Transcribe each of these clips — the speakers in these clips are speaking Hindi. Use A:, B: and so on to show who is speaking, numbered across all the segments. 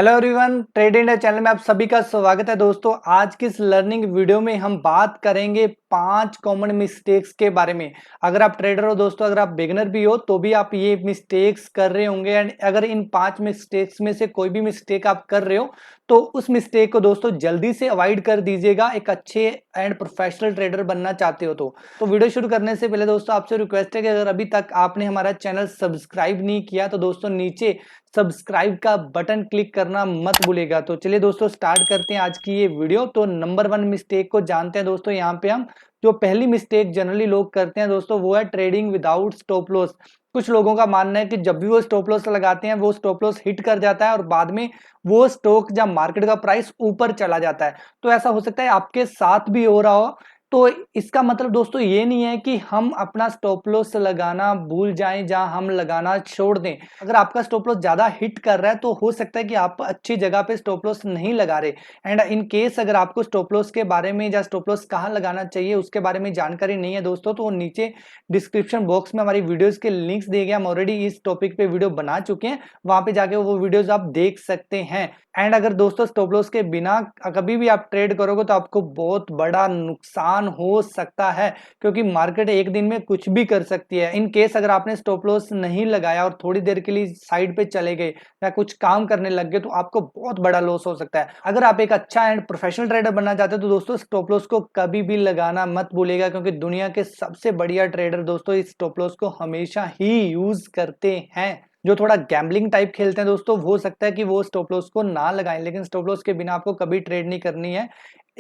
A: Hello everyone, trade India channel में आप सभी का स्वागत है। दोस्तों, आज की इस लर्निंग वीडियो में हम बात करेंगे 5 कॉमन मिस्टेक्स के बारे में। अगर आप ट्रेडर हो दोस्तों, अगर आप बिगिनर भी हो तो भी आप ये मिस्टेक्स कर रहे होंगे। एंड अगर इन 5 मिस्टेक्स में से कोई भी मिस्टेक आप कर रहे हो तो उस मिस्टेक को दोस्तों जल्दी से अवॉइड कर दीजिएगा, एक अच्छे एंड प्रोफेशनल ट्रेडर बनना चाहते हो तो वीडियो शुरू करने से पहले दोस्तों आपसे रिक्वेस्ट है कि अगर अभी तक आपने हमारा चैनल सब्सक्राइब नहीं किया तो दोस्तों नीचे सब्सक्राइब का बटन क्लिक करना मत भूलिएगा। तो चलिए दोस्तों स्टार्ट करते हैं आज की ये वीडियो। तो नंबर 1 मिस्टेक को जानते हैं दोस्तों। यहाँ पे हम जो पहली मिस्टेक जनरली लोग करते हैं दोस्तों वो है ट्रेडिंग विदाउट स्टॉप लॉस। कुछ लोगों का मानना है कि जब भी वो स्टॉप लॉस लगाते हैं वो स्टॉप लॉस हिट कर जाता है और बाद में वो स्टॉक या मार्केट का प्राइस ऊपर चला जाता है। तो ऐसा हो सकता है आपके साथ भी हो रहा हो। तो इसका मतलब दोस्तों ये नहीं है कि हम अपना स्टॉप लॉस लगाना भूल जाएं, जहां हम लगाना छोड़ दें। अगर आपका स्टॉप लॉस ज्यादा हिट कर रहा है तो हो सकता है कि आप अच्छी जगह पे स्टॉप लॉस नहीं लगा रहे। एंड इन केस अगर आपको स्टॉप लॉस के बारे में या स्टॉप लॉस कहां लगाना चाहिए उसके बारे में जानकारी नहीं है दोस्तों, तो नीचे डिस्क्रिप्शन बॉक्स में हमारी वीडियोस के लिंक्स दिए गए। हम ऑलरेडी इस टॉपिक पे वीडियो बना चुके हैं, वहां पे जाके वो वीडियोस आप देख सकते हैं। एंड अगर दोस्तों स्टॉप लॉस के बिना कभी भी आप ट्रेड करोगे तो आपको बहुत बड़ा नुकसान हो सकता है, क्योंकि मार्केट एक दिन में कुछ भी कर सकती है। इन केस अगर आपने स्टॉप लॉस नहीं लगाया और थोड़ी देर के लिए साइड पे चले गए या कुछ काम करने लग गए तो आपको बहुत बड़ा लॉस हो सकता है। अगर आप एक अच्छा एंड प्रोफेशनल ट्रेडर बनना चाहते हो तो दोस्तों स्टॉप लॉस को कभी भी लगाना मत भूलिएगा, क्योंकि दुनिया के सबसे बढ़िया ट्रेडर दोस्तों इस स्टॉप लॉस को हमेशा ही यूज करते हैं। जो थोड़ा गैम्बलिंग टाइप खेलते हैं दोस्तों, हो सकता है कि वो स्टॉप लॉस को ना लगाएं, लेकिन स्टॉप लॉस के बिना आपको कभी ट्रेड नहीं करनी है।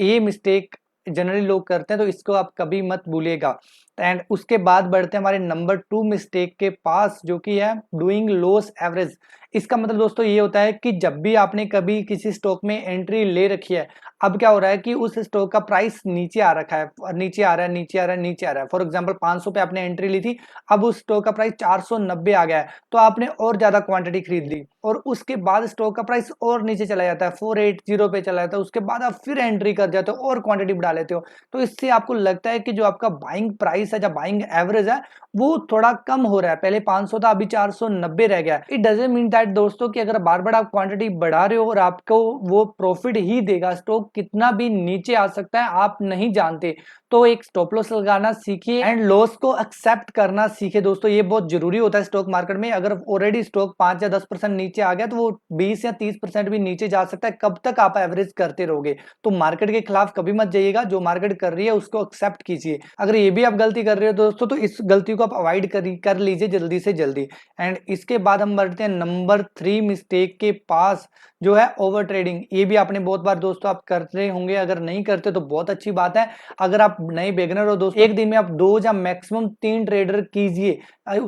A: ये मिस्टेक जनरली लोग करते हैं, तो इसको आप कभी मत भूलिएगा। एंड उसके बाद बढ़ते हैं हमारे नंबर 2 मिस्टेक के पास, जो कि है डूइंग लॉस एवरेज। इसका मतलब दोस्तों ये होता है कि जब भी आपने कभी किसी स्टॉक में एंट्री ले रखी है, अब क्या हो रहा है कि उस स्टॉक का प्राइस नीचे आ रखा है, नीचे आ रहा है, नीचे आ रहा है, नीचे आ रहा है। फॉर एग्जांपल 500 पे आपने एंट्री ली थी, अब उस स्टॉक का प्राइस 490 आ गया है, तो आपने और ज्यादा क्वांटिटी खरीद ली और उसके बाद स्टॉक का प्राइस और नीचे चला जाता है, 480 पे चला जाता है। उसके बाद आप फिर एंट्री कर जाते हो और क्वांटिटी बढ़ा लेते हो। तो इससे आपको लगता है कि जो आपका बाइंग प्राइस है या बाइंग एवरेज है वो थोड़ा कम हो रहा है। पहले 500 था, अभी 490 रह गया। इट डजंट मीन दैट दोस्तों कि अगर बार बार आप क्वांटिटी बढ़ा रहे हो और आपको वो प्रॉफिट ही देगा। स्टॉक कितना भी नीचे आ सकता है, आप नहीं जानते। तो एक स्टॉप लॉस लगाना सीखिए एंड लॉस को एक्सेप्ट करना सीखिए दोस्तों, ये बहुत जरूरी होता है स्टॉक मार्केट में। अगर ऑलरेडी स्टॉक 5 या 10% नीचे आ गया तो वो 20 या 30% भी नीचे जा सकता है। कब तक आप एवरेज करते रहोगे? तो मार्केट के खिलाफ कभी मत जाइएगा, जो मार्केट कर रही है उसको एक्सेप्ट कीजिए। अगर ये भी आप गलती कर रहे हो दोस्तों तो इस गलती को आप अवॉइड कर लीजिए जल्दी से जल्दी। एंड इसके बाद हम बढ़ते हैं नंबर 3 मिस्टेक के पास, जो है ओवर ट्रेडिंग। ये भी आपने बहुत बार दोस्तों आप करते होंगे, अगर नहीं करते तो बहुत अच्छी बात है। अगर आप नए बिगिनर हो दोस्तों, एक दिन में आप 2 या मैक्सिमम 3 ट्रेडर कीजिए।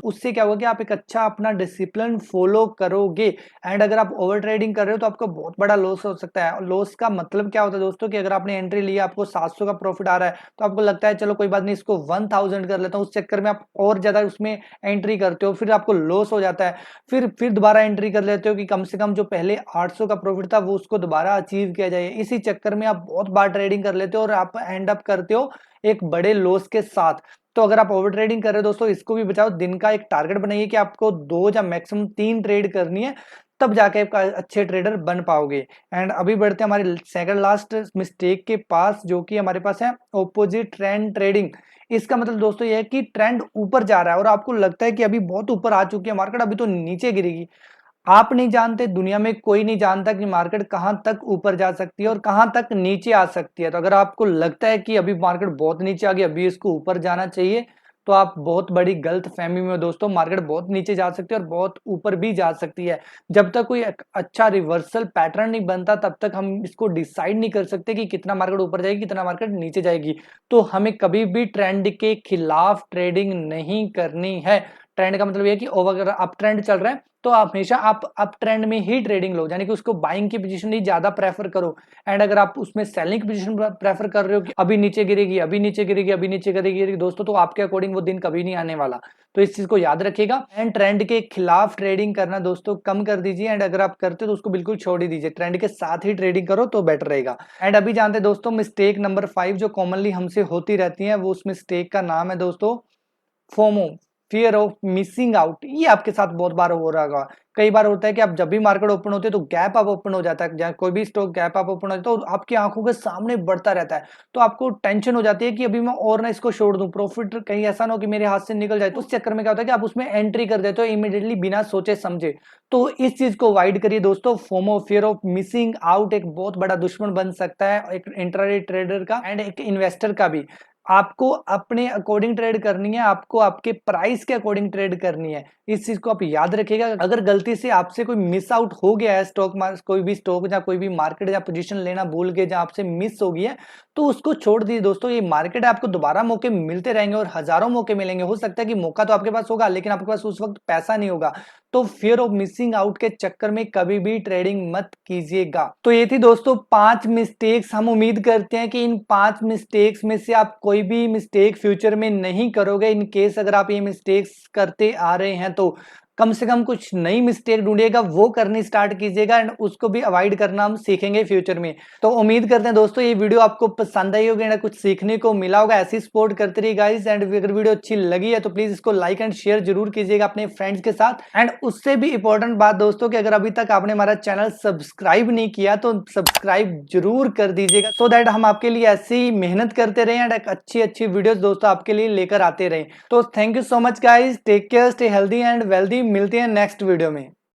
A: उससे क्या होगा कि आप एक अच्छा अपना डिसिप्लिन फॉलो करोगे। एंड अगर आप ओवर ट्रेडिंग कर रहे हो तो आपको बहुत बड़ा लॉस हो सकता है। लॉस का मतलब क्या होता है दोस्तों कि अगर आपने एंट्री लिया, आपको 700 का प्रॉफिट आ रहा है तो आपको लगता है चलो कोई बात नहीं, इसको 1000 कर लेता हूं। उस चक्कर में आप और ज्यादा उसमें एंट्री करते हो, फिर आपको लॉस हो जाता है। फिर दोबारा एंट्री कर लेते हो कि कम से कम जो पहले 800 का प्रॉफिट था वो उसको दोबारा अचीव किया जाए। इसी चक्कर में आप बहुत बार ट्रेडिंग कर लेते हो और आप एंड अप करते हो एक बड़े लॉस के साथ। तो अगर आप ओवर ट्रेडिंग कर रहे हो दोस्तों, इसको भी बचाओ। दिन का एक टारगेट बनाइए कि आपको 2 या मैक्सिमम 3 ट्रेड करनी है, तब जाके आप अच्छे ट्रेडर बन पाओगे। एंड अभी बढ़ते हैं हमारे सेकंड लास्ट मिस्टेक के पास, जो कि हमारे पास है ऑपोजिट ट्रेंड ट्रेडिंग। इसका मतलब दोस्तों ये है कि ट्रेंड ऊपर जा रहा है और आपको लगता है कि अभी बहुत ऊपर आ चुकी है मार्केट, अभी तो नीचे गिरेगी। आप नहीं जानते, दुनिया में कोई नहीं जानता कि मार्केट कहां तक ऊपर जा सकती है और कहां तक नीचे आ सकती है। तो अगर आपको लगता है कि अभी मार्केट बहुत नीचे आ गई, अभी इसको ऊपर जाना चाहिए, तो आप बहुत बड़ी गलत फहमी में हो दोस्तों। मार्केट बहुत नीचे जा सकती है और बहुत ऊपर भी जा सकती है। जब तक कोई अच्छा रिवर्सल पैटर्न नहीं बनता तब तक हम इसको डिसाइड नहीं कर सकते कि कितना मार्केट ऊपर जाएगी, कितना मार्केट नीचे जाएगी। तो हमें कभी भी ट्रेंड के खिलाफ ट्रेडिंग नहीं करनी है। ट्रेंड का मतलब ये है कि अगर अप ट्रेंड चल रहा है तो आप हमेशा आप अप ट्रेंड में ही ट्रेडिंग लो, यानी कि उसको बाइंग की पोजीशन ही ज्यादा प्रेफर करो। एंड अगर आप उसमें सेलिंग की पोजीशन प्रेफर कर रहे हो कि अभी नीचे गिरेगी, अभी नीचे गिरेगी, अभी नीचे गिरेगी दोस्तों, तो आपके अकॉर्डिंग वो दिन कभी नहीं आने वाला। तो इस चीज को याद रखिएगा। एंड ट्रेंड के खिलाफ ट्रेडिंग करना दोस्तों कम कर दीजिए। एंड अगर आप करते हो तो उसको बिल्कुल छोड़ ही दीजिए, ट्रेंड के साथ ही ट्रेडिंग करो तो बेटर रहेगा। एंड अभी जानते हैं दोस्तों मिस्टेक नंबर 5 जो कॉमनली हमसे होती रहती है, वो उस मिस्टेक का नाम है दोस्तों FOMO, fear of missing out. ये आपके साथ बहुत बार हो रहा होगा कई बार होता है कि आप जब भी मार्केट ओपन होती है तो गैप अप ओपन हो जाता है, जहाँ कोई भी स्टॉक गैप अप ओपन हो जाता है तो आपकी आंखों के सामने बढ़ता रहता है, तो आपको टेंशन हो जाती है कि अभी मैं और ना इसको छोड़ दूं, प्रॉफिट कहीं ऐसा ना हो कि मेरे हाथ से निकल जाए। तो उस चक्कर में क्या होता है कि आप उसमें एंट्री कर देते हो इमीडिएटली बिना सोचे समझे। तो इस चीज को अवॉइड करिए दोस्तों। FOMO, fear of missing out, एक बहुत बड़ा दुश्मन बन सकता है एक इंट्राडे ट्रेडर का एंड एक इन्वेस्टर का भी। आपको अपने अकॉर्डिंग ट्रेड करनी है, आपको आपके प्राइस के अकॉर्डिंग ट्रेड करनी है। इस चीज को आप याद रखिएगा। अगर गलती से आपसे कोई मिस आउट हो गया है स्टॉक मार्केट, कोई भी स्टॉक या कोई भी मार्केट या पोजीशन लेना भूल गए, जहां आपसे मिस हो गई है, तो उसको छोड़ दीजिए दोस्तों। ये मार्केट है, आपको दोबारा मौके मिलते रहेंगे और हजारों मौके मिलेंगे। हो सकता है कि मौका तो आपके पास होगा लेकिन आपके पास उस वक्त पैसा नहीं होगा। तो फियर ऑफ मिसिंग आउट के चक्कर में कभी भी ट्रेडिंग मत कीजिएगा। तो ये थी दोस्तों 5 मिस्टेक्स। हम उम्मीद करते हैं कि इन 5 मिस्टेक्स में से आप कोई भी मिस्टेक फ्यूचर में नहीं करोगे। इन केस अगर आप ये मिस्टेक्स करते आ रहे हैं तो कम से कम कुछ नई मिस्टेक ढूंढिएगा, वो करनी स्टार्ट कीजिएगा एंड उसको भी अवॉइड करना हम सीखेंगे फ्यूचर में। तो उम्मीद करते हैं दोस्तों ये वीडियो आपको पसंद आई होगी, कुछ सीखने को मिला होगा। ऐसी सपोर्ट करते रहिए गाइस, एंड अगर वीडियो अच्छी लगी है तो प्लीज इसको लाइक एंड शेयर जरूर कीजिएगा अपने फ्रेंड्स के साथ। एंड उससे भी इंपॉर्टेंट बात दोस्तों कि अगर अभी तक आपने हमारा चैनल सब्सक्राइब नहीं किया तो सब्सक्राइब जरूर कर दीजिएगा, सो दैट हम आपके लिए ऐसी मेहनत करते रहे एंड अच्छी अच्छी वीडियोस दोस्तों आपके लिए लेकर आते रहे। तो thank you so much guys, take care, stay healthy and wealthy. मिलते हैं नेक्स्ट वीडियो में।